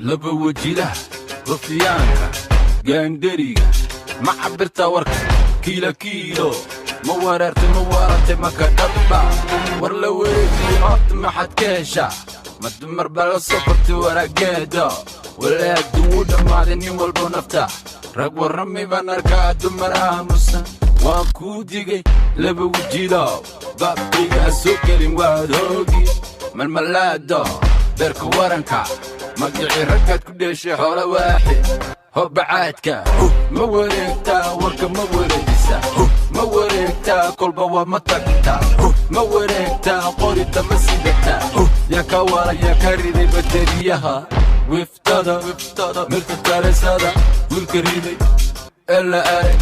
laba wajila rufiyaanka gaandariga ma cabirta warka kiilo ma weerartay ma waarantay maka dhabba war la weydii horta maxaad ka heshaa ma dumar baa la soo kortay warageeda walaa adduun u dhammaaday nin walbo nafta rag warramay baan arkaa dumar aamusan waan kuu digay laba wajilow baabkayga soo gelin waad hoogi malmalaado beerka waranka magacii raggaad ku dheeshay xoolo waaxid hobbacaadka ma wareegtaa warka ma wareegisa ma wareegtaa kolba waa ma tagtaa ma wareegtaa qorita ma sidataa yaa ka wala yaa ka riday bateriyaha wiftada mirta taresada wiilka riday ela arag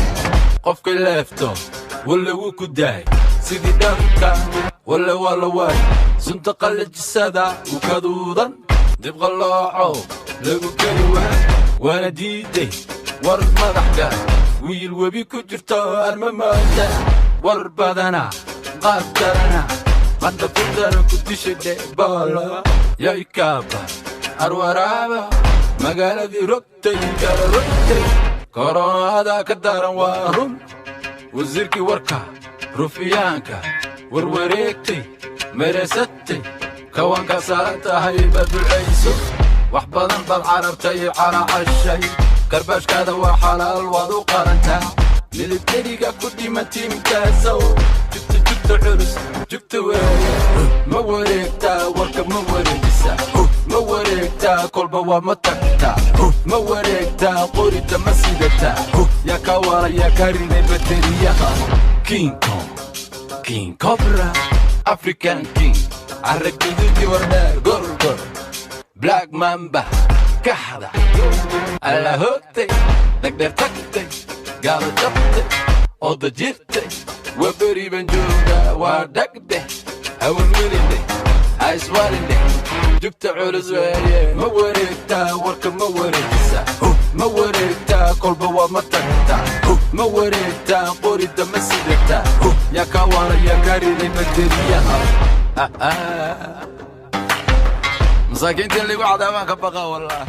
qofka leefto walla wuu ku daay sidii dhanka walla waa la waay sunta qallajisada u kaduudan dib qallooco lagu keli waay وانا ديدي ورد مدحكا ويل وبي كجرتو المماتا وربادنا قدرنا قد فدر كنتش بالا يا يكابا أروارابا مقالة دي ركتي كارا ركتي كورونا هذا كدارا وارون وزيركي وركا رفيانكا وروريكتي مرستي كوانكا ساتا هيبة بالعيسو وحبضن بالعربتي على عالشي كرباش كذا وحلال وضو قرنتا للبتريقة كودي ما تيمتازو جبت عرس جبت ويا ما وريكتا وركب ما وريكسا ما وريكتا كل بوا ما تكتا ما وريكتا قريتا ما سيدتا يا كوارا يا كاريني بتريقة كين كوبرا أفريكان كين عرق جديد ورنا قرقر بلاك مامبا كحدة على هوتي نقدر تكتي قالوا جبتي أوضة جيرتي وبري بنجودا وردكدي هون ولدي عايز والدي جبت عرس ويا ما وريكتا وركب ما وريكسا ما وريكتا كل بوا ما تكتا ما وريكتا قريتا ما سيدتا يا كوارا يا كاريني مدريها مساكين اللي قاعدة ما كبقى والله